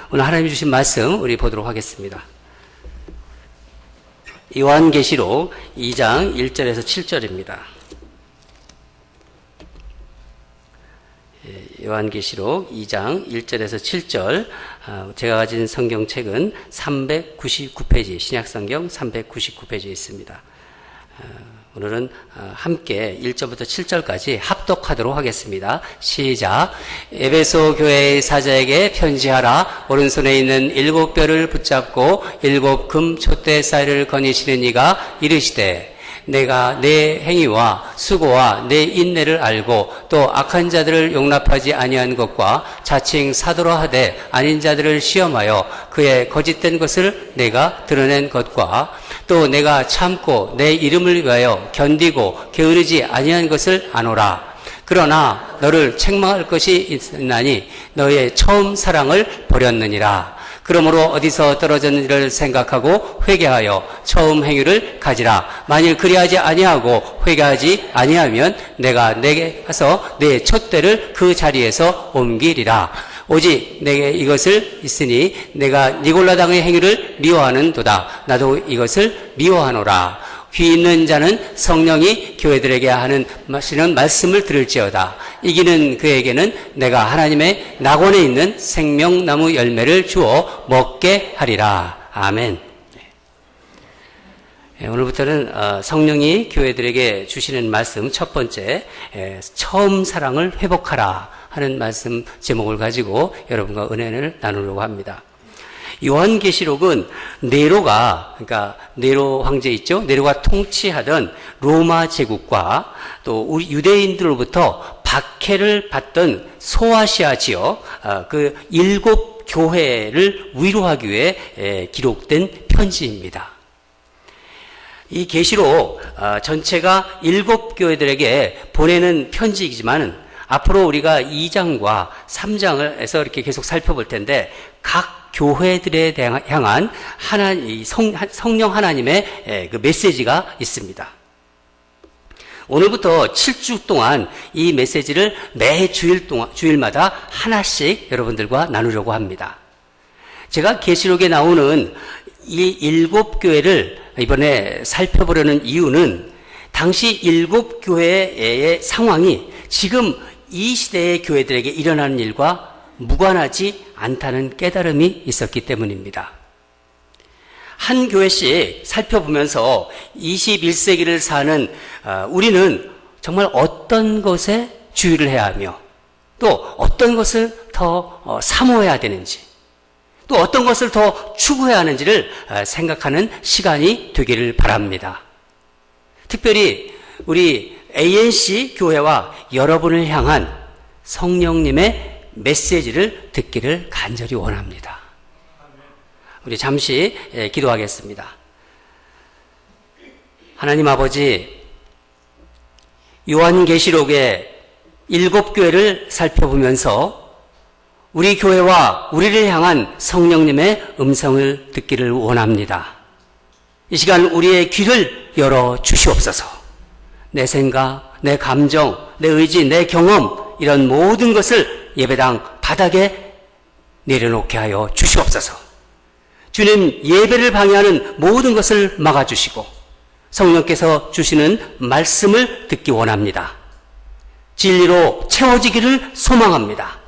오늘 하나님이 주신 말씀 우리 보도록 하겠습니다. 요한계시록 2장 1절에서 7절입니다. 요한계시록 2장 1절에서 7절, 제가 가진 성경책은 399페이지, 신약성경 399페이지에 있습니다. 오늘은 함께 1절부터 7절까지 합독하도록 하겠습니다. 시작. 에베소 교회의 사자에게 편지하라. 오른손에 있는 7뼈를 붙잡고 7 금 촛대 쌀을 거니시는 이가 이르시되, 내가 내 행위와 수고와 내 인내를 알고 또 악한 자들을 용납하지 아니한 것과 자칭 사도라 하되 아닌 자들을 시험하여 그의 거짓된 것을 내가 드러낸 것과 또 내가 참고 내 이름을 위하여 견디고 게으르지 아니한 것을 아노라. 그러나 너를 책망할 것이 있나니 너의 처음 사랑을 버렸느니라. 그러므로 어디서 떨어졌는지를 생각하고 회개하여 처음 행위를 가지라. 만일 그리하지 아니하고 회개하지 아니하면 내가 내게 가서 내 촛대를 그 자리에서 옮기리라. 오직 내게 이것을 있으니 내가 니골라당의 행위를 미워하는도다. 나도 이것을 미워하노라. 귀 있는 자는 성령이 교회들에게 하시는 말씀을 들을지어다. 이기는 그에게는 내가 하나님의 낙원에 있는 생명나무 열매를 주어 먹게 하리라. 아멘. 오늘부터는 성령이 교회들에게 주시는 말씀 첫 번째, 처음 사랑을 회복하라 하는 말씀 제목을 가지고 여러분과 은혜를 나누려고 합니다. 요한계시록은 네로가, 그러니까 네로 황제 있죠? 네로가 통치하던 로마 제국과 또 우리 유대인들로부터 박해를 받던 소아시아 지역, 그 7 교회를 위로하기 위해 기록된 편지입니다. 이 계시록 전체가 7 교회들에게 보내는 편지이지만 앞으로 우리가 2장과 3장에서 이렇게 계속 살펴볼 텐데 각 교회들에 향한 성령 하나님의 그 메시지가 있습니다. 오늘부터 7주 동안 이 메시지를 매 주일마다 하나씩 여러분들과 나누려고 합니다. 제가 계시록에 나오는 이 7 교회를 이번에 살펴보려는 이유는 당시 7 교회의 상황이 지금 이 시대의 교회들에게 일어나는 일과 무관하지 않다는 깨달음이 있었기 때문입니다. 한 교회씩 살펴보면서 21세기를 사는 우리는 정말 어떤 것에 주의를 해야 하며 또 어떤 것을 더 사모해야 되는지 또 어떤 것을 더 추구해야 하는지를 생각하는 시간이 되기를 바랍니다. 특별히 우리 ANC 교회와 여러분을 향한 성령님의 메시지를 듣기를 간절히 원합니다. 우리 잠시 기도하겠습니다. 하나님 아버지, 요한계시록의 7 교회를 살펴보면서 우리 교회와 우리를 향한 성령님의 음성을 듣기를 원합니다. 이 시간 우리의 귀를 열어 주시옵소서. 내 생각, 내 감정, 내 의지, 내 경험 이런 모든 것을 예배당 바닥에 내려놓게 하여 주시옵소서. 주님, 예배를 방해하는 모든 것을 막아주시고 성령께서 주시는 말씀을 듣기 원합니다. 진리로 채워지기를 소망합니다.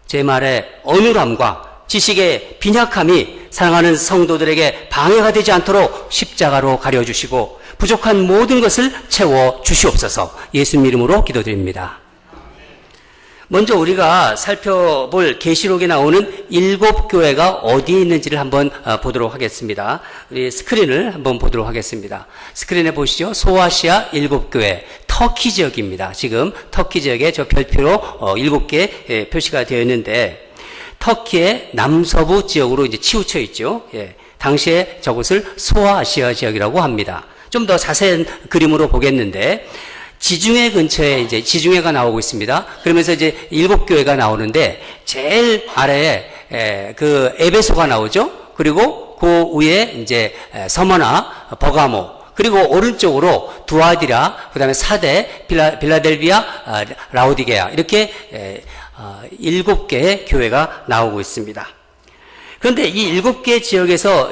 제 말의 어눌함과 지식의 빈약함이 사랑하는 성도들에게 방해가 되지 않도록 십자가로 가려주시고 부족한 모든 것을 채워 주시옵소서. 예수님 이름으로 기도드립니다. 먼저 우리가 살펴볼 계시록에 나오는 7 교회가 어디에 있는지를 한번 보도록 하겠습니다. 우리 스크린을 한번 보도록 하겠습니다. 스크린에 보시죠. 소아시아 7 교회, 터키 지역입니다. 지금 터키 지역에 저 별표로 7개 표시가 되어 있는데 터키의 남서부 지역으로 이제 치우쳐 있죠. 당시에 저곳을 소아시아 지역이라고 합니다. 좀 더 자세한 그림으로 보겠는데 지중해 근처에 이제 지중해가 나오고 있습니다. 그러면서 이제 7 교회가 나오는데 제일 아래에 그 에베소가 나오죠. 그리고 그 위에 이제 서머나, 버가모, 그리고 오른쪽으로 두아디라, 그 다음에 사대, 빌라델비아, 라오디게아 이렇게 7개의 교회가 나오고 있습니다. 그런데 이 7개 지역에서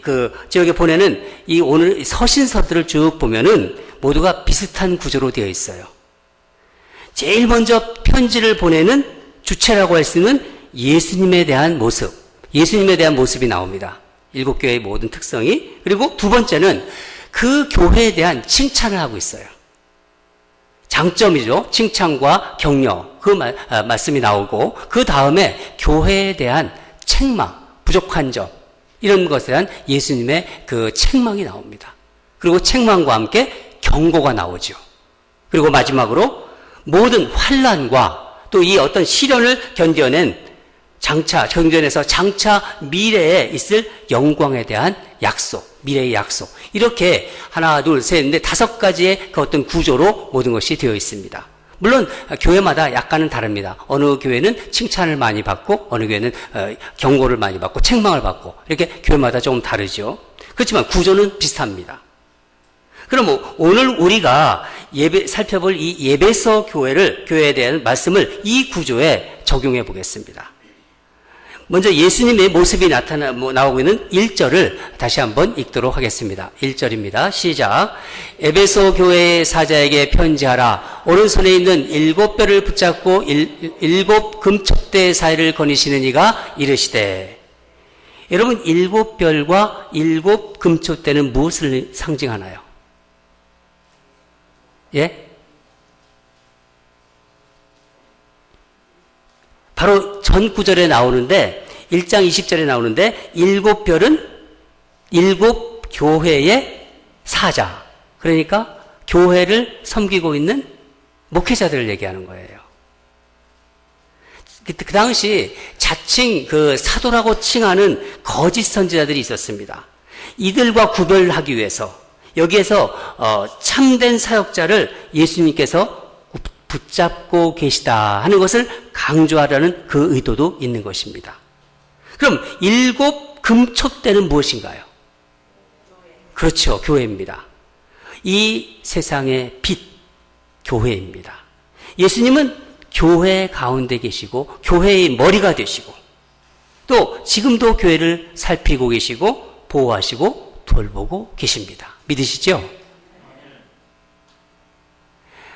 그 지역에 보내는 이 오늘 서신서들을 쭉 보면은 모두가 비슷한 구조로 되어 있어요. 제일 먼저 편지를 보내는 주체라고 할 수 있는 예수님에 대한 모습, 예수님에 대한 모습이 나옵니다. 7교회의 모든 특성이. 그리고 두 번째는 그 교회에 대한 칭찬을 하고 있어요. 장점이죠. 칭찬과 격려. 그 말씀이 나오고, 그 다음에 교회에 대한 책망, 부족한 점, 이런 것에 대한 예수님의 그 책망이 나옵니다. 그리고 책망과 함께 경고가 나오죠. 그리고 마지막으로 모든 환난과 또 이 어떤 시련을 견뎌내서 장차 미래에 있을 영광에 대한 약속, 미래의 약속. 이렇게 하나, 둘, 셋, 넷, 5가지의 그 어떤 구조로 모든 것이 되어 있습니다. 물론 교회마다 약간은 다릅니다. 어느 교회는 칭찬을 많이 받고 어느 교회는 경고를 많이 받고 책망을 받고 이렇게 교회마다 조금 다르죠. 그렇지만 구조는 비슷합니다. 그럼 오늘 우리가 살펴볼 이 에베소 교회에 대한 말씀을 이 구조에 적용해 보겠습니다. 먼저 예수님의 모습이 나오고 있는 1절을 다시 한번 읽도록 하겠습니다. 1절입니다. 시작. 에베소 교회의 사자에게 편지하라. 오른손에 있는 7뼈를 붙잡고 7 금촉대 사이를 거니시는 이가 이르시되. 여러분, 7뼈과 7 금촉대는 무엇을 상징하나요? 예? 바로 전 구절에 나오는데 1장 20절에 나오는데 7별은 7 교회의 사자, 그러니까 교회를 섬기고 있는 목회자들을 얘기하는 거예요. 그 당시 자칭 그 사도라고 칭하는 거짓 선지자들이 있었습니다. 이들과 구별하기 위해서 여기에서 참된 사역자를 예수님께서 붙잡고 계시다 하는 것을 강조하라는 그 의도도 있는 것입니다. 그럼 7 금촉대는 무엇인가요? 그렇죠. 교회입니다. 이 세상의 빛, 교회입니다. 예수님은 교회 가운데 계시고 교회의 머리가 되시고 또 지금도 교회를 살피고 계시고 보호하시고 돌보고 계십니다. 믿으시죠?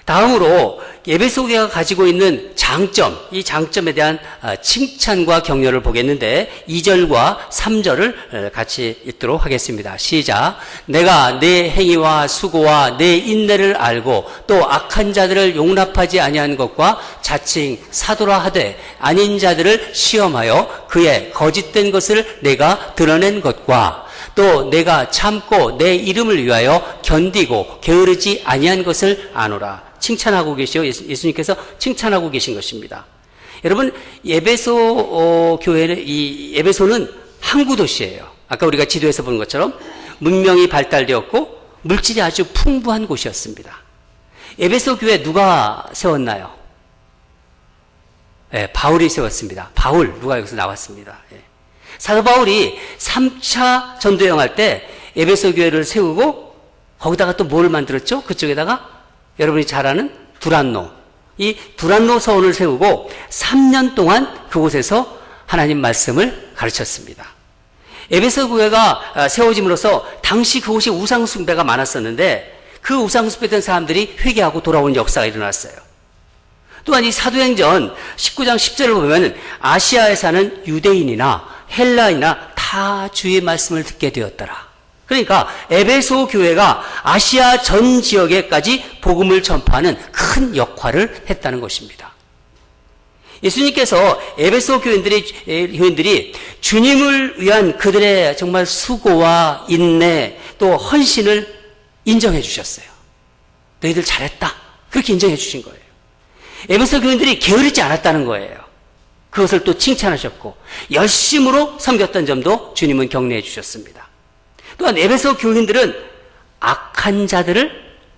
다음으로 에베소 교회가 가지고 있는 장점, 이 장점에 대한 칭찬과 격려를 보겠는데 2절과 3절을 같이 읽도록 하겠습니다. 시작. 내가 내 행위와 수고와 내 인내를 알고 또 악한 자들을 용납하지 아니한 것과 자칭 사도라 하되 아닌 자들을 시험하여 그의 거짓된 것을 내가 드러낸 것과 또 내가 참고 내 이름을 위하여 견디고 게으르지 아니한 것을 아노라. 칭찬하고 계시오. 예수님께서 칭찬하고 계신 것입니다. 여러분, 에베소 교회는, 이 에베소는 항구 도시예요. 아까 우리가 지도에서 본 것처럼 문명이 발달되었고 물질이 아주 풍부한 곳이었습니다. 에베소 교회 누가 세웠나요? 네, 바울이 세웠습니다. 바울, 누가 여기서 나왔습니다. 네. 사도 바울이 3차 전도여행할 때 에베소 교회를 세우고 거기다가 또 뭘 만들었죠? 그쪽에다가 여러분이 잘 아는 두란노, 이 두란노 서원을 세우고 3년 동안 그곳에서 하나님 말씀을 가르쳤습니다. 에베소 교회가 세워짐으로써 당시 그곳이 우상 숭배가 많았었는데 그 우상 숭배된 사람들이 회개하고 돌아오는 역사가 일어났어요. 또한 이 사도행전 19장 10절을 보면 아시아에 사는 유대인이나 헬라인이나 다 주의 말씀을 듣게 되었더라. 그러니까 에베소 교회가 아시아 전 지역에까지 복음을 전파하는 큰 역할을 했다는 것입니다. 예수님께서 에베소 교인들이 주님을 위한 그들의 정말 수고와 인내 또 헌신을 인정해 주셨어요. 너희들 잘했다. 그렇게 인정해 주신 거예요. 에베소 교인들이 게으르지 않았다는 거예요. 그것을 또 칭찬하셨고 열심으로 섬겼던 점도 주님은 격려해 주셨습니다. 또한 에베소 교인들은 악한 자들을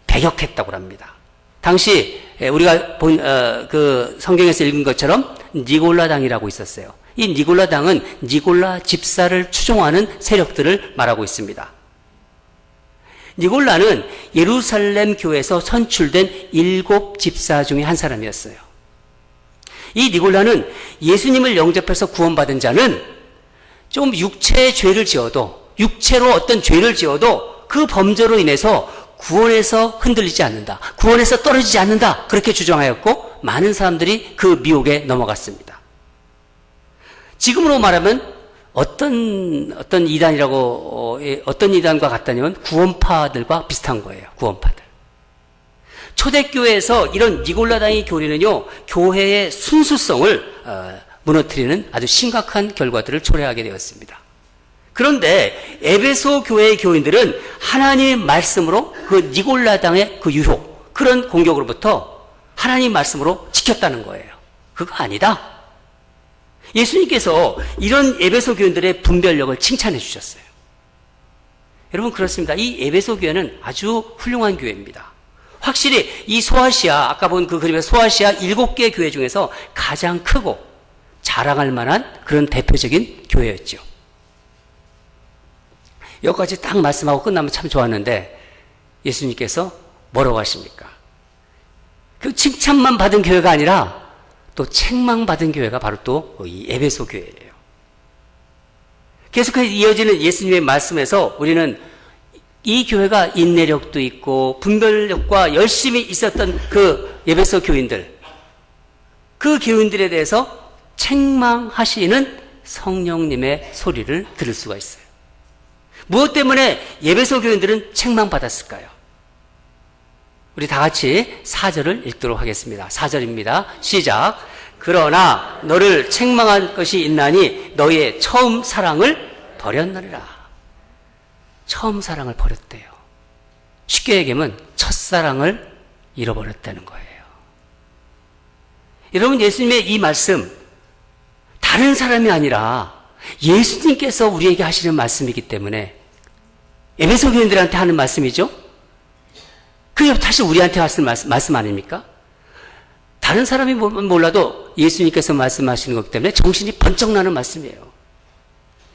배격했다고 합니다. 당시 우리가 본 그 성경에서 읽은 것처럼 니골라당이라고 있었어요. 이 니골라당은 니골라 집사를 추종하는 세력들을 말하고 있습니다. 니골라는 예루살렘 교회에서 선출된 7 집사 중에 한 사람이었어요. 이 니골라는 예수님을 영접해서 구원받은 자는 좀 육체의 죄를 지어도, 육체로 어떤 죄를 지어도 그 범죄로 인해서 구원에서 흔들리지 않는다, 구원에서 떨어지지 않는다, 그렇게 주장하였고 많은 사람들이 그 미혹에 넘어갔습니다. 지금으로 말하면 어떤 이단이라고, 어떤 이단과 같다냐면 구원파들과 비슷한 거예요. 구원파들. 초대교회에서 이런 니골라당의 교리는요, 교회의 순수성을 무너뜨리는 아주 심각한 결과들을 초래하게 되었습니다. 그런데 에베소 교회의 교인들은 하나님의 말씀으로 그 니골라당의 그 유혹, 그런 공격으로부터 하나님의 말씀으로 지켰다는 거예요. 그거 아니다. 예수님께서 이런 에베소 교인들의 분별력을 칭찬해 주셨어요. 여러분, 그렇습니다. 이 에베소 교회는 아주 훌륭한 교회입니다. 확실히 이 소아시아, 아까 본 그 그림의 소아시아 7개 교회 중에서 가장 크고 자랑할 만한 그런 대표적인 교회였죠. 여기까지 딱 말씀하고 끝나면 참 좋았는데 예수님께서 뭐라고 하십니까? 그 칭찬만 받은 교회가 아니라 또 책망받은 교회가 바로 또 이 에베소 교회예요. 계속해서 이어지는 예수님의 말씀에서 우리는 이 교회가 인내력도 있고 분별력과 열심히 있었던 그 에베소 교인들, 그 교인들에 대해서 책망하시는 성령님의 소리를 들을 수가 있어요. 무엇 때문에 에베소 교인들은 책망받았을까요? 우리 다 같이 4절을 읽도록 하겠습니다. 4절입니다. 시작. 그러나 너를 책망한 것이 있나니 너희의 처음 사랑을 버렸느니라. 처음 사랑을 버렸대요. 쉽게 얘기하면 첫사랑을 잃어버렸다는 거예요. 여러분, 예수님의 이 말씀, 다른 사람이 아니라 예수님께서 우리에게 하시는 말씀이기 때문에 에베소 교인들한테 하는 말씀이죠. 그게 사실 우리한테 하시는 말씀 아닙니까? 다른 사람이 몰라도 예수님께서 말씀하시는 거기 때문에 정신이 번쩍 나는 말씀이에요.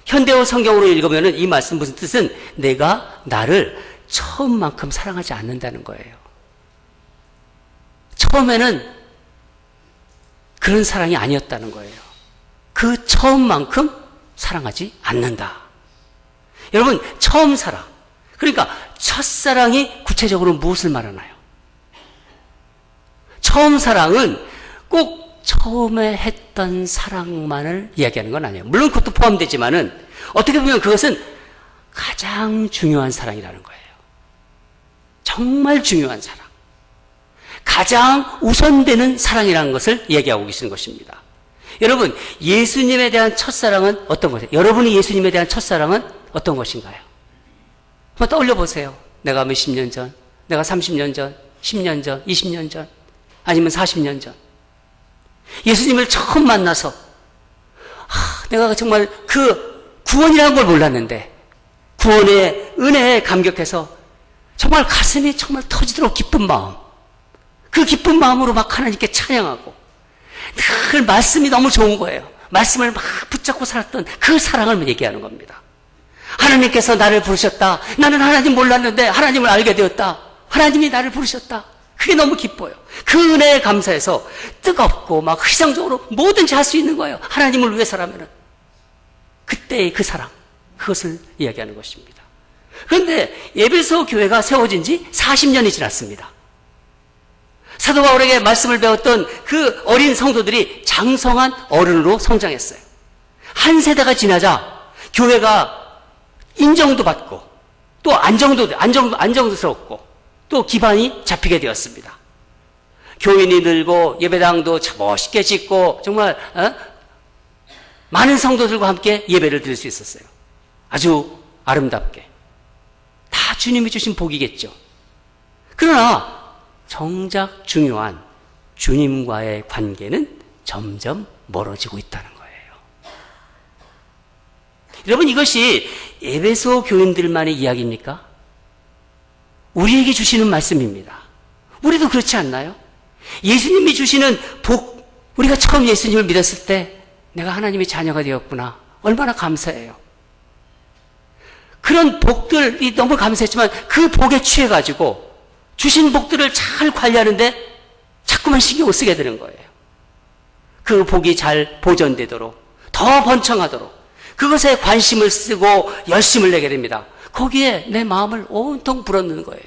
현대어 성경으로 읽으면 이 말씀 무슨 뜻은 내가 나를 처음만큼 사랑하지 않는다는 거예요. 처음에는 그런 사랑이 아니었다는 거예요. 그 처음만큼 사랑하지 않는다. 여러분, 처음 사랑. 그러니까 첫사랑이 구체적으로 무엇을 말하나요? 처음 사랑은 꼭 처음에 했던 사랑만을 이야기하는 건 아니에요. 물론 그것도 포함되지만은 어떻게 보면 그것은 가장 중요한 사랑이라는 거예요. 정말 중요한 사랑. 가장 우선되는 사랑이라는 것을 얘기하고 계시는 것입니다. 여러분, 예수님에 대한 첫사랑은 어떤 것이에요? 여러분이 예수님에 대한 첫사랑은 어떤 것인가요? 한번 떠올려 보세요. 내가 몇십 년 전, 내가 30년 전, 10년 전, 20년 전, 아니면 40년 전. 예수님을 처음 만나서 내가 정말 그 구원이라는 걸 몰랐는데 구원의 은혜에 감격해서 정말 가슴이 정말 터지도록 기쁜 마음, 그 기쁜 마음으로 막 하나님께 찬양하고 늘 말씀이 너무 좋은 거예요. 말씀을 막 붙잡고 살았던 그 사랑을 얘기하는 겁니다. 하나님께서 나를 부르셨다. 나는 하나님 몰랐는데 하나님을 알게 되었다. 하나님이 나를 부르셨다. 그게 너무 기뻐요. 그 은혜에 감사해서 뜨겁고 막 희생적으로 뭐든지 할 수 있는 거예요. 하나님을 위해서라면은. 그때의 그 사랑, 그것을 이야기하는 것입니다. 그런데 에베소 교회가 세워진 지 40년이 지났습니다. 사도 바울에게 말씀을 배웠던 그 어린 성도들이 장성한 어른으로 성장했어요. 한 세대가 지나자 교회가 인정도 받고 또 안정스럽고 또 기반이 잡히게 되었습니다. 교인이 늘고 예배당도 멋있게 짓고 정말 많은 성도들과 함께 예배를 드릴 수 있었어요. 아주 아름답게. 다 주님이 주신 복이겠죠. 그러나 정작 중요한 주님과의 관계는 점점 멀어지고 있다는 거예요. 여러분, 이것이 에베소 교인들만의 이야기입니까? 우리에게 주시는 말씀입니다. 우리도 그렇지 않나요? 예수님이 주시는 복, 우리가 처음 예수님을 믿었을 때 내가 하나님의 자녀가 되었구나. 얼마나 감사해요. 그런 복들이 너무 감사했지만 그 복에 취해가지고 주신 복들을 잘 관리하는데 자꾸만 신경을 쓰게 되는 거예요. 그 복이 잘 보존되도록, 더 번창하도록, 그것에 관심을 쓰고 열심을 내게 됩니다. 거기에 내 마음을 온통 불어넣는 거예요.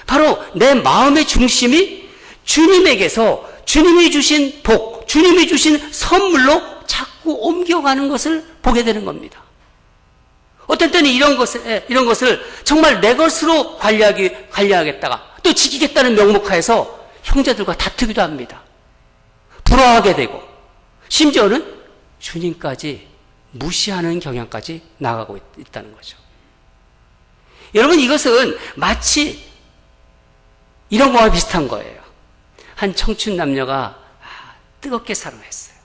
바로 내 마음의 중심이 주님에게서 주님이 주신 복, 주님이 주신 선물로 자꾸 옮겨가는 것을 보게 되는 겁니다. 어떤 때는 이런 것을 정말 내 것으로 관리하겠다가 또 지키겠다는 명목하에서 형제들과 다투기도 합니다. 불화하게 되고 심지어는 주님까지 무시하는 경향까지 나가고 있다는 거죠. 여러분, 이것은 마치 이런 거와 비슷한 거예요. 한 청춘 남녀가 뜨겁게 사랑했어요.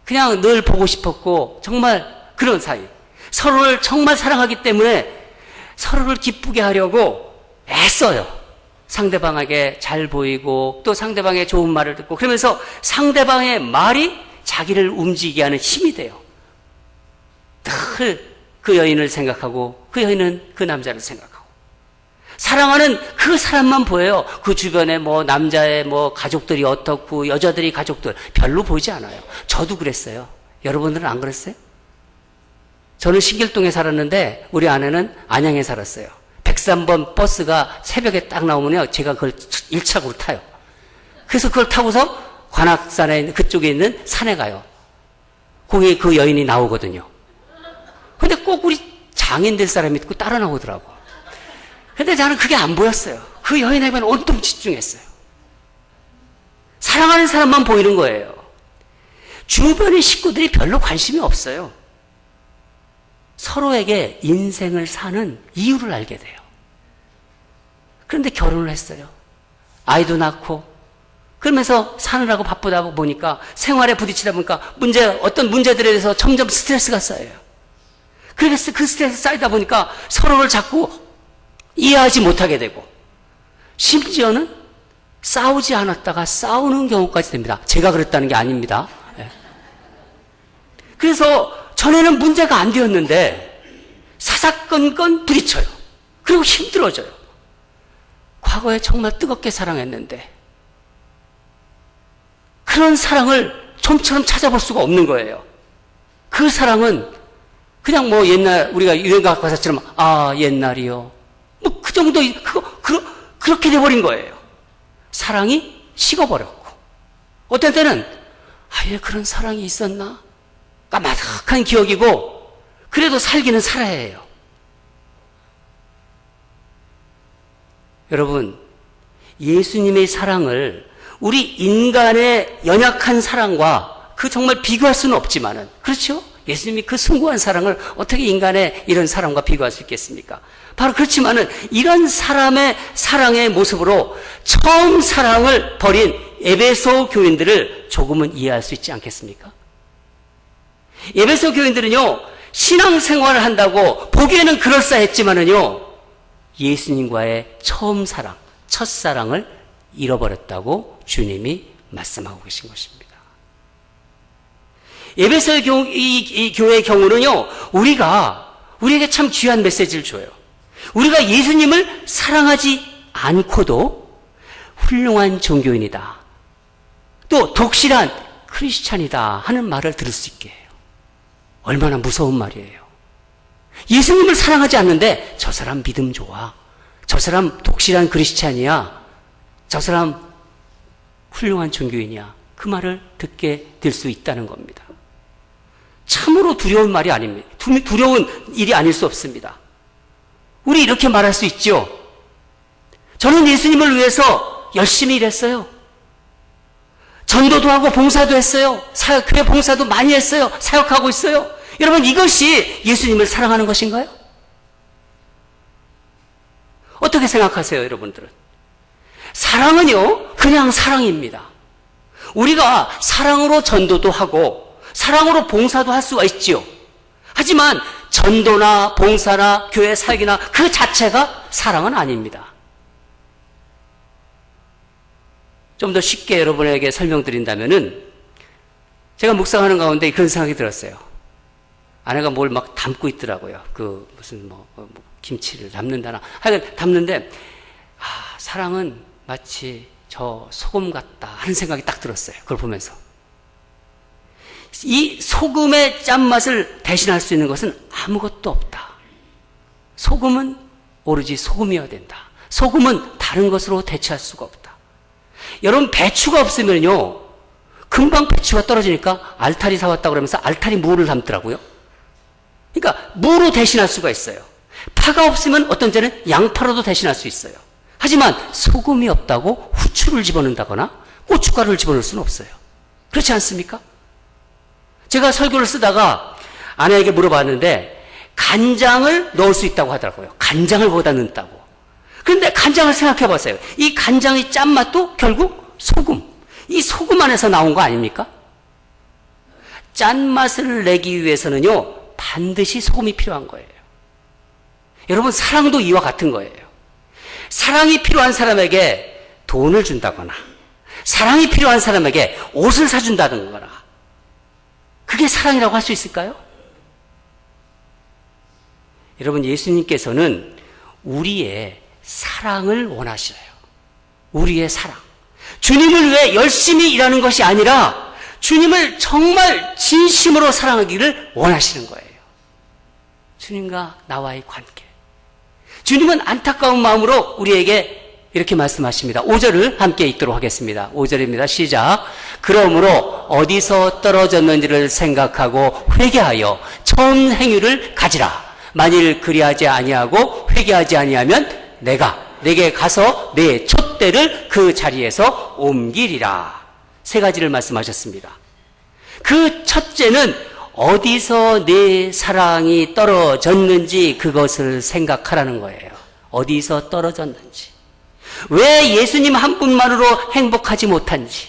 그냥 늘 보고 싶었고 정말 그런 사이. 서로를 정말 사랑하기 때문에 서로를 기쁘게 하려고 애써요. 상대방에게 잘 보이고 또 상대방의 좋은 말을 듣고 그러면서 상대방의 말이 자기를 움직이게 하는 힘이 돼요. 늘 그 여인을 생각하고 그 여인은 그 남자를 생각하고 사랑하는 그 사람만 보여요. 그 주변에 남자의 가족들이 어떻고 여자들이 가족들 별로 보이지 않아요. 저도 그랬어요. 여러분들은 안 그랬어요? 저는 신길동에 살았는데 우리 아내는 안양에 살았어요. 103번 버스가 새벽에 딱 나오면요, 제가 그걸 1차로 타요. 그래서 그걸 타고서 관악산에 있는 그쪽에 있는 산에 가요. 거기에 그 여인이 나오거든요. 근데 꼭 우리 장인 될 사람이 있고 따라 나오더라고. 근데 저는 그게 안 보였어요. 그 여인에게만 온통 집중했어요. 사랑하는 사람만 보이는 거예요. 주변의 식구들이 별로 관심이 없어요. 서로에게 인생을 사는 이유를 알게 돼요. 그런데 결혼을 했어요. 아이도 낳고 그러면서 사느라고 바쁘다 보니까 생활에 부딪히다 보니까 어떤 문제들에 대해서 점점 스트레스가 쌓여요. 그래서 그 스트레스 쌓이다 보니까 서로를 자꾸 이해하지 못하게 되고 심지어는 싸우지 않았다가 싸우는 경우까지 됩니다. 제가 그랬다는 게 아닙니다. 그래서 전에는 문제가 안 되었는데 사사건건 부딪혀요. 그리고 힘들어져요. 과거에 정말 뜨겁게 사랑했는데 그런 사랑을 좀처럼 찾아볼 수가 없는 거예요. 그 사랑은 그냥 옛날 우리가 유행가 가사처럼 옛날이요. 그 정도 그렇게 돼버린 거예요. 사랑이 식어버렸고 어떤 때는 그런 사랑이 있었나? 까마득한 기억이고 그래도 살기는 살아야 해요. 여러분, 예수님의 사랑을 우리 인간의 연약한 사랑과 그 정말 비교할 수는 없지만은 그렇죠? 예수님이 그 숭고한 사랑을 어떻게 인간의 이런 사랑과 비교할 수 있겠습니까? 바로 그렇지만은 이런 사람의 사랑의 모습으로 처음 사랑을 버린 에베소 교인들을 조금은 이해할 수 있지 않겠습니까? 에베소 교인들은요, 신앙생활을 한다고 보기에는 그럴싸했지만은요, 예수님과의 처음 사랑, 첫사랑을 잃어버렸다고 주님이 말씀하고 계신 것입니다. 에베소 이 교회의 경우는요, 우리에게 참 귀한 메시지를 줘요. 우리가 예수님을 사랑하지 않고도 훌륭한 종교인이다. 또 독실한 크리스찬이다 하는 말을 들을 수 있게 해요. 얼마나 무서운 말이에요. 예수님을 사랑하지 않는데 저 사람 믿음 좋아. 저 사람 독실한 크리스찬이야. 저 사람 훌륭한 종교인이야. 그 말을 듣게 될 수 있다는 겁니다. 참으로 두려운 말이 아닙니다. 두려운 일이 아닐 수 없습니다. 우리 이렇게 말할 수 있죠. 저는 예수님을 위해서 열심히 일했어요. 전도도 하고 봉사도 했어요. 교회 봉사도 많이 했어요. 사역하고 있어요. 여러분, 이것이 예수님을 사랑하는 것인가요? 어떻게 생각하세요, 여러분들은? 사랑은요, 그냥 사랑입니다. 우리가 사랑으로 전도도 하고 사랑으로 봉사도 할 수가 있지요. 하지만 전도나 봉사나 교회 사역이나 그 자체가 사랑은 아닙니다. 좀 더 쉽게 여러분에게 설명드린다면은 제가 묵상하는 가운데 그런 생각이 들었어요. 아내가 뭘 막 담고 있더라고요. 무슨 김치를 담는다나 하여간 담는데 사랑은 마치 저 소금 같다 하는 생각이 딱 들었어요. 그걸 보면서 이 소금의 짠맛을 대신할 수 있는 것은 아무것도 없다. 소금은 오로지 소금이어야 된다. 소금은 다른 것으로 대체할 수가 없다. 여러분, 배추가 없으면요, 금방 배추가 떨어지니까 알타리 사왔다고 그러면서 알타리 무를 담더라고요. 그러니까 무로 대신할 수가 있어요. 파가 없으면 어떤 때는 양파로도 대신할 수 있어요. 하지만 소금이 없다고 후추를 집어넣는다거나 고춧가루를 집어넣을 수는 없어요. 그렇지 않습니까? 제가 설교를 쓰다가 아내에게 물어봤는데 간장을 넣을 수 있다고 하더라고요. 간장을 거기다 넣는다고. 그런데 간장을 생각해 보세요. 이 간장의 짠맛도 결국 소금. 이 소금 안에서 나온 거 아닙니까? 짠맛을 내기 위해서는요, 반드시 소금이 필요한 거예요. 여러분, 사랑도 이와 같은 거예요. 사랑이 필요한 사람에게 돈을 준다거나, 사랑이 필요한 사람에게 옷을 사준다거나, 그게 사랑이라고 할 수 있을까요? 여러분, 예수님께서는 우리의 사랑을 원하셔요. 우리의 사랑. 주님을 위해 열심히 일하는 것이 아니라 주님을 정말 진심으로 사랑하기를 원하시는 거예요. 주님과 나와의 관계. 주님은 안타까운 마음으로 우리에게 이렇게 말씀하십니다. 5절을 함께 읽도록 하겠습니다. 5절입니다. 시작. 그러므로 어디서 떨어졌는지를 생각하고 회개하여 처음 행위를 가지라. 만일 그리하지 아니하고 회개하지 아니하면 내게 가서 내 촛대를 그 자리에서 옮기리라. 세 가지를 말씀하셨습니다. 그 첫째는 어디서 내 사랑이 떨어졌는지 그것을 생각하라는 거예요. 어디서 떨어졌는지. 왜 예수님 한 분만으로 행복하지 못한지.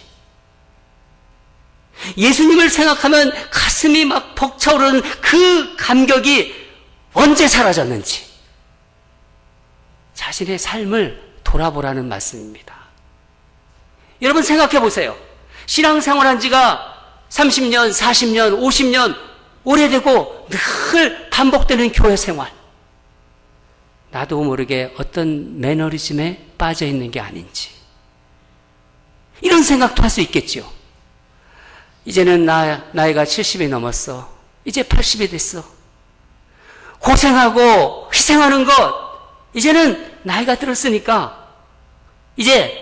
예수님을 생각하면 가슴이 막 벅차오르는 그 감격이 언제 사라졌는지. 자신의 삶을 돌아보라는 말씀입니다. 여러분, 생각해 보세요. 신앙생활한 지가 30년, 40년, 50년 오래되고 늘 반복되는 교회 생활. 나도 모르게 어떤 매너리즘에 빠져 있는 게 아닌지. 이런 생각도 할 수 있겠죠. 이제는 나이가 70이 넘었어. 이제 80이 됐어. 고생하고 희생하는 것, 이제는 나이가 들었으니까 이제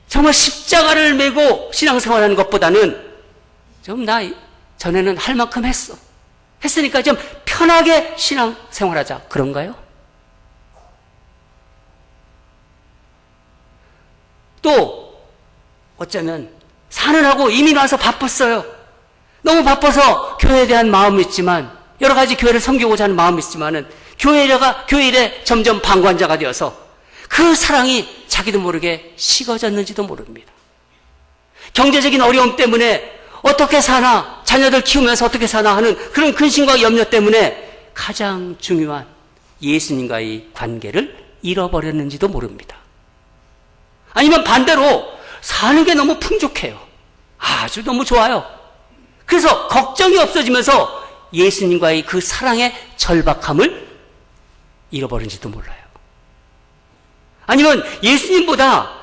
정말 십자가를 메고 신앙생활하는 것보다는 좀 전에는 할 만큼 했으니까 좀 편하게 신앙생활하자. 그런가요? 또 어쩌면 사느라고 이민 와서 바빴어요. 너무 바빠서 교회에 대한 마음이 있지만, 여러 가지 교회를 섬기고자 하는 마음이 있지만은 교회 일에 점점 방관자가 되어서 그 사랑이 자기도 모르게 식어졌는지도 모릅니다. 경제적인 어려움 때문에 어떻게 사나, 자녀들 키우면서 어떻게 사나 하는 그런 근심과 염려 때문에 가장 중요한 예수님과의 관계를 잃어버렸는지도 모릅니다. 아니면 반대로 사는 게 너무 풍족해요. 아주 너무 좋아요. 그래서 걱정이 없어지면서 예수님과의 그 사랑의 절박함을 잃어버린지도 몰라요. 아니면 예수님보다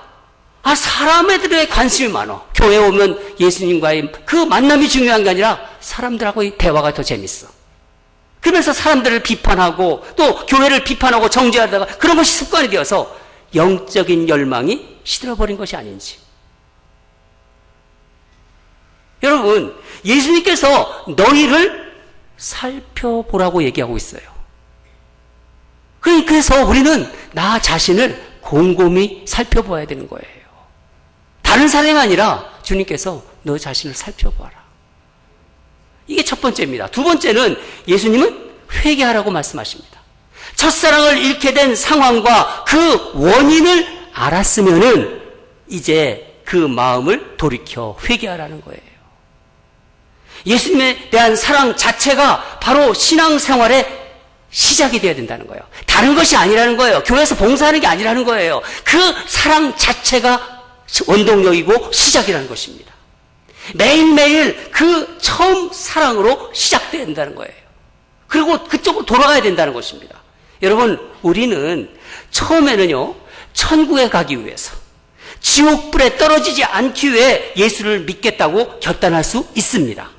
사람들의 관심이 많아. 교회에 오면 예수님과의 그 만남이 중요한 게 아니라 사람들하고의 대화가 더 재밌어. 그러면서 사람들을 비판하고 또 교회를 비판하고 정죄하다가 그런 것이 습관이 되어서 영적인 열망이 시들어버린 것이 아닌지. 여러분, 예수님께서 너희를 살펴보라고 얘기하고 있어요. 그래서 우리는 나 자신을 곰곰이 살펴봐야 되는 거예요. 다른 사람이 아니라 주님께서 너 자신을 살펴봐라. 이게 첫 번째입니다. 두 번째는 예수님은 회개하라고 말씀하십니다. 첫사랑을 잃게 된 상황과 그 원인을 알았으면은 이제 그 마음을 돌이켜 회개하라는 거예요. 예수님에 대한 사랑 자체가 바로 신앙생활의 시작이 되어야 된다는 거예요. 다른 것이 아니라는 거예요. 교회에서 봉사하는 게 아니라는 거예요. 그 사랑 자체가 원동력이고 시작이라는 것입니다. 매일매일 그 처음 사랑으로 시작돼야 된다는 거예요. 그리고 그쪽으로 돌아가야 된다는 것입니다. 여러분, 우리는 처음에는요, 천국에 가기 위해서, 지옥불에 떨어지지 않기 위해 예수를 믿겠다고 결단할 수 있습니다.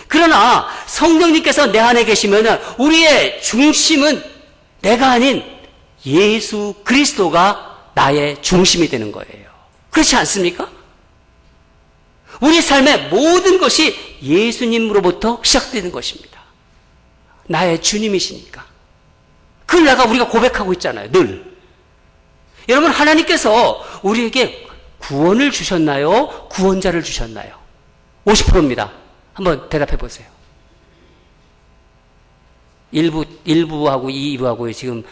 그러나 성령님께서 내 안에 계시면 우리의 중심은 내가 아닌 예수 그리스도가 나의 중심이 되는 거예요. 그렇지 않습니까? 우리 삶의 모든 것이 예수님으로부터 시작되는 것입니다. 나의 주님이시니까. 그걸 우리가 고백하고 있잖아요, 늘. 여러분, 하나님께서 우리에게 구원을 주셨나요? 구원자를 주셨나요? 50%입니다. 한번 대답해 보세요. 1부하고 2부하고 지금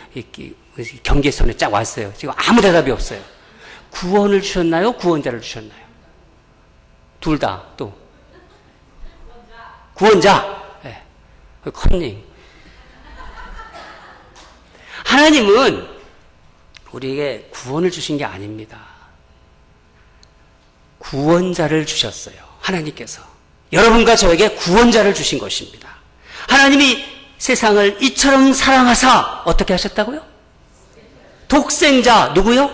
경계선에 쫙 왔어요. 지금 아무 대답이 없어요. 구원을 주셨나요? 구원자를 주셨나요? 둘 다, 또. 구원자. 네. 컨닝. 하나님은 우리에게 구원을 주신 게 아닙니다. 구원자를 주셨어요. 하나님께서. 여러분과 저에게 구원자를 주신 것입니다. 하나님이 세상을 이처럼 사랑하사 어떻게 하셨다고요? 독생자 누구요?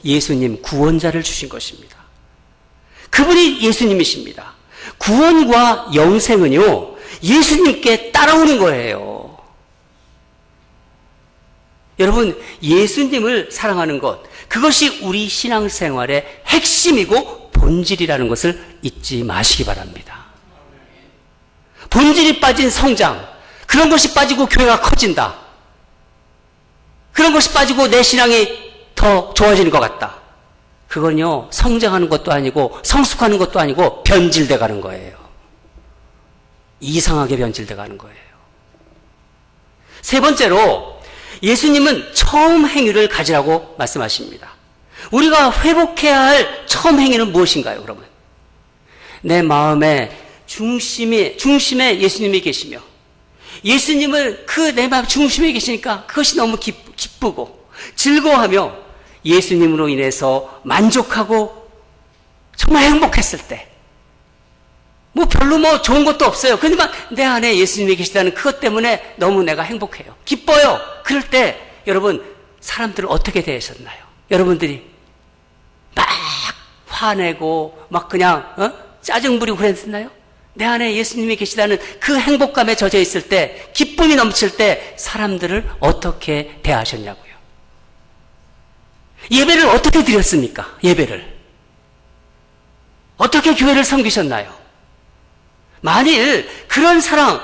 예수님 구원자를 주신 것입니다. 그분이 예수님이십니다. 구원과 영생은요, 예수님께 따라오는 거예요. 여러분, 예수님을 사랑하는 것, 그것이 우리 신앙생활의 핵심이고 본질이라는 것을 잊지 마시기 바랍니다. 본질이 빠진 성장, 그런 것이 빠지고 교회가 커진다. 그런 것이 빠지고 내 신앙이 더 좋아지는 것 같다. 그건요, 성장하는 것도 아니고 성숙하는 것도 아니고 변질돼 가는 거예요. 이상하게 변질돼 가는 거예요. 세 번째로, 예수님은 처음 행위를 가지라고 말씀하십니다. 우리가 회복해야 할 처음 행위는 무엇인가요, 그러면? 내 마음의 중심에 예수님이 계시며, 예수님을 내 마음 중심에 계시니까 그것이 너무 기쁘고 즐거워하며 예수님으로 인해서 만족하고 정말 행복했을 때, 별로 좋은 것도 없어요. 그렇지만 내 안에 예수님이 계시다는 그것 때문에 너무 내가 행복해요. 기뻐요. 그럴 때 여러분, 사람들을 어떻게 대하셨나요? 여러분들이 막 화내고 막 그냥 짜증 부리고 그랬나요? 내 안에 예수님이 계시다는 그 행복감에 젖어 있을 때, 기쁨이 넘칠 때 사람들을 어떻게 대하셨냐고요. 예배를 어떻게 드렸습니까? 예배를 어떻게 교회를 섬기셨나요? 만일 그런 사랑,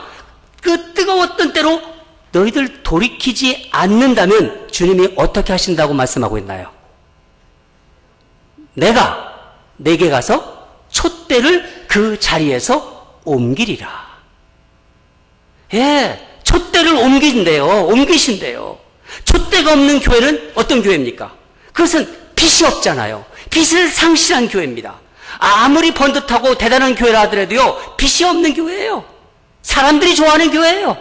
그 뜨거웠던 때로 너희들 돌이키지 않는다면 주님이 어떻게 하신다고 말씀하고 있나요? 내게 가서 촛대를 그 자리에서 옮기리라. 예, 촛대를 옮기신대요. 촛대가 없는 교회는 어떤 교회입니까? 그것은 빛이 없잖아요. 빛을 상실한 교회입니다. 아무리 번듯하고 대단한 교회라 하더라도요, 빛이 없는 교회예요. 사람들이 좋아하는 교회예요.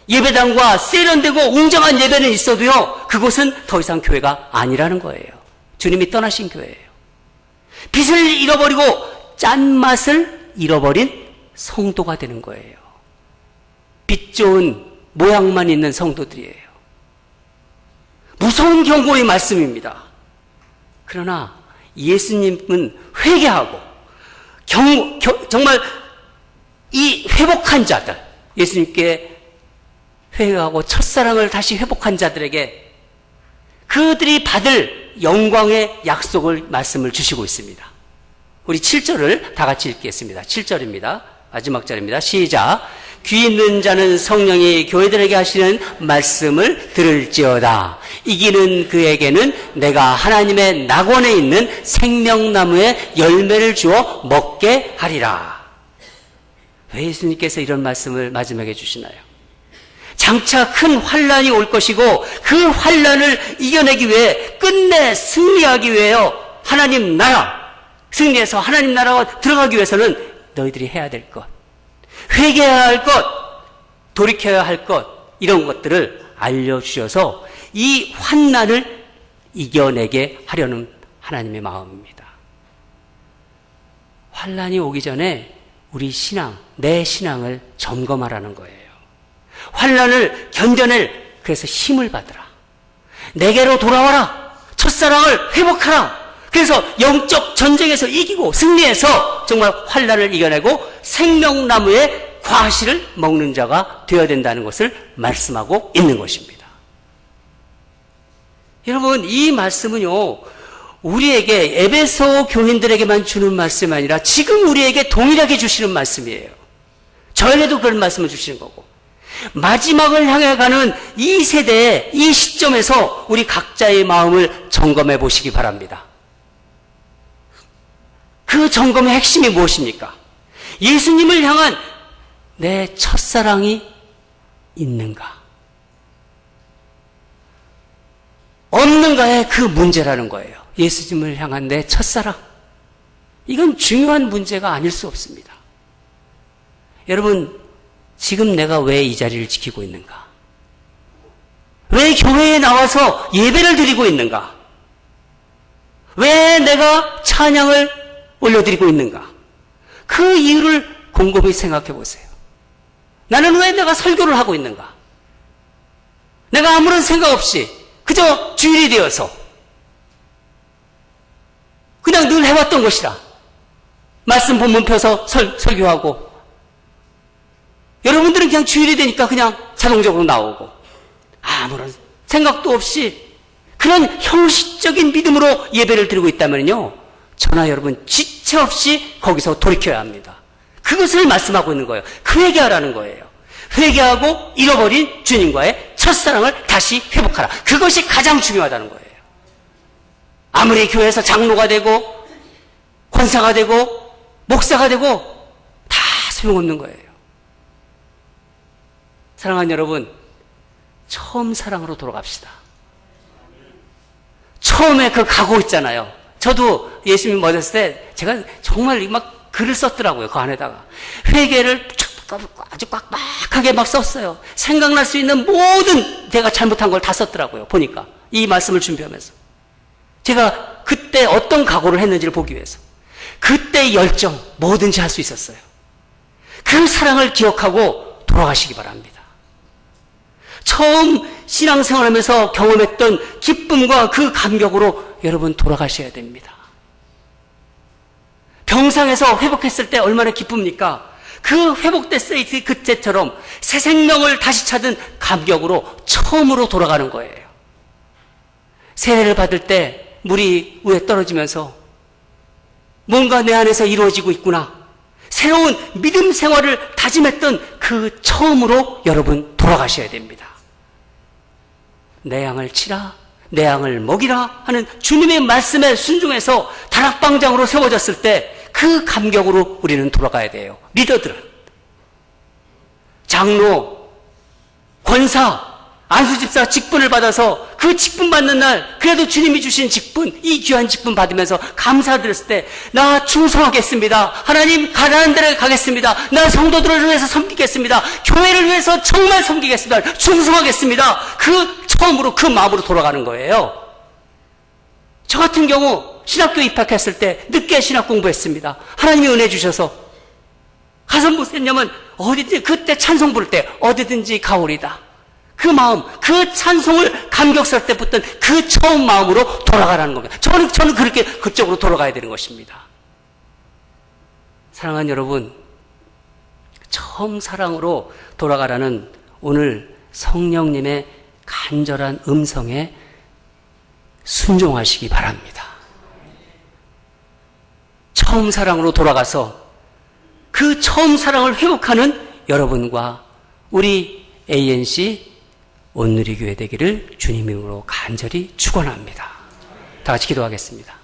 예배당과 세련되고 웅장한 예배는 있어도요, 그곳은 더 이상 교회가 아니라는 거예요. 주님이 떠나신 교회예요. 빛을 잃어버리고 짠맛을 잃어버린 성도가 되는 거예요. 빛 좋은 모양만 있는 성도들이에요. 무서운 경고의 말씀입니다. 그러나 예수님은 회개하고 정말 이 회복한 자들, 예수님께 회개하고 첫사랑을 다시 회복한 자들에게 그들이 받을 영광의 약속을 말씀을 주시고 있습니다. 우리 7절을 다 같이 읽겠습니다. 7절입니다. 마지막 절입니다. 시작. 귀 있는 자는 성령이 교회들에게 하시는 말씀을 들을지어다. 이기는 그에게는 내가 하나님의 낙원에 있는 생명나무의 열매를 주어 먹게 하리라. 왜 예수님께서 이런 말씀을 마지막에 주시나요? 장차 큰 환란이 올 것이고 그 환란을 이겨내기 위해 끝내 승리하기 위해요, 하나님 나라, 승리해서 하나님 나라가 들어가기 위해서는 너희들이 해야 될 것, 회개해야 할 것, 돌이켜야 할 것, 이런 것들을 알려주셔서 이 환난을 이겨내게 하려는 하나님의 마음입니다. 환난이 오기 전에 우리 신앙, 내 신앙을 점검하라는 거예요. 환난을 견뎌낼, 그래서 힘을 받으라. 내게로 돌아와라. 첫사랑을 회복하라. 그래서 영적 전쟁에서 이기고 승리해서 정말 환난을 이겨내고 생명나무의 과실을 먹는 자가 되어야 된다는 것을 말씀하고 있는 것입니다. 여러분, 이 말씀은요, 우리에게 에베소 교인들에게만 주는 말씀이 아니라 지금 우리에게 동일하게 주시는 말씀이에요. 저에게도 그런 말씀을 주시는 거고, 마지막을 향해 가는 이 세대의 이 시점에서 우리 각자의 마음을 점검해 보시기 바랍니다. 그 점검의 핵심이 무엇입니까? 예수님을 향한 내 첫사랑이 있는가? 없는가의 그 문제라는 거예요. 예수님을 향한 내 첫사랑. 이건 중요한 문제가 아닐 수 없습니다. 여러분, 지금 내가 왜 이 자리를 지키고 있는가? 왜 교회에 나와서 예배를 드리고 있는가? 왜 내가 찬양을 올려드리고 있는가? 그 이유를 곰곰이 생각해 보세요. 나는 왜 내가 설교를 하고 있는가? 내가 아무런 생각 없이 그저 주일이 되어서 그냥 늘 해왔던 것이라 말씀 본문 펴서 설교하고, 여러분들은 그냥 주일이 되니까 그냥 자동적으로 나오고 아무런 생각도 없이 그런 형식적인 믿음으로 예배를 드리고 있다면요, 저나 여러분 지체 없이 거기서 돌이켜야 합니다. 그것을 말씀하고 있는 거예요. 회개하라는 거예요. 회개하고 잃어버린 주님과의 첫사랑을 다시 회복하라. 그것이 가장 중요하다는 거예요. 아무리 교회에서 장로가 되고 권사가 되고 목사가 되고 다 소용없는 거예요. 사랑하는 여러분, 처음 사랑으로 돌아갑시다. 처음에 그 각오 있잖아요. 저도 예수님 믿었을 때 제가 정말 막 글을 썼더라고요. 그 안에다가 회개를 아주 빡빡하게 막 썼어요. 생각날 수 있는 모든 내가 잘못한 걸 다 썼더라고요. 보니까 이 말씀을 준비하면서 제가 그때 어떤 각오를 했는지를 보기 위해서 그때의 열정 뭐든지 할 수 있었어요. 그 사랑을 기억하고 돌아가시기 바랍니다. 처음 신앙생활하면서 경험했던 기쁨과 그 감격으로 여러분 돌아가셔야 됩니다. 병상에서 회복했을 때 얼마나 기쁩니까? 그 회복됐을 때 그때처럼 새 생명을 다시 찾은 감격으로 처음으로 돌아가는 거예요. 세례를 받을 때 물이 위에 떨어지면서 뭔가 내 안에서 이루어지고 있구나, 새로운 믿음 생활을 다짐했던 그 처음으로 여러분 돌아가셔야 됩니다. 내 양을 치라, 내 양을 먹이라 하는 주님의 말씀에 순종해서 다락방장으로 세워졌을 때 그 감격으로 우리는 돌아가야 돼요. 리더들은 장로, 권사, 안수집사 직분을 받아서 그 직분 받는 날 그래도 주님이 주신 직분, 이 귀한 직분 받으면서 감사드렸을 때 나 충성하겠습니다. 하나님 가라는 데를 가겠습니다. 나 성도들을 위해서 섬기겠습니다. 교회를 위해서 정말 섬기겠습니다. 충성하겠습니다. 그 처음으로 그 마음으로 돌아가는 거예요. 저 같은 경우 신학교에 입학했을 때 늦게 신학 공부했습니다. 하나님이 은혜 주셔서 가서 무슨 했냐면 어디든지 그때 찬송 부를 때 어디든지 가오리다. 그 마음, 그 찬송을 감격스러울 때 붙던 그 처음 마음으로 돌아가라는 겁니다. 저는 그렇게 그쪽으로 돌아가야 되는 것입니다. 사랑하는 여러분, 처음 사랑으로 돌아가라는 오늘 성령님의 간절한 음성에 순종하시기 바랍니다. 처음 사랑으로 돌아가서 그 처음 사랑을 회복하는 여러분과 우리 ANC 온누리교회 되기를 주님 이름으로 간절히 축원합니다. 다 같이 기도하겠습니다.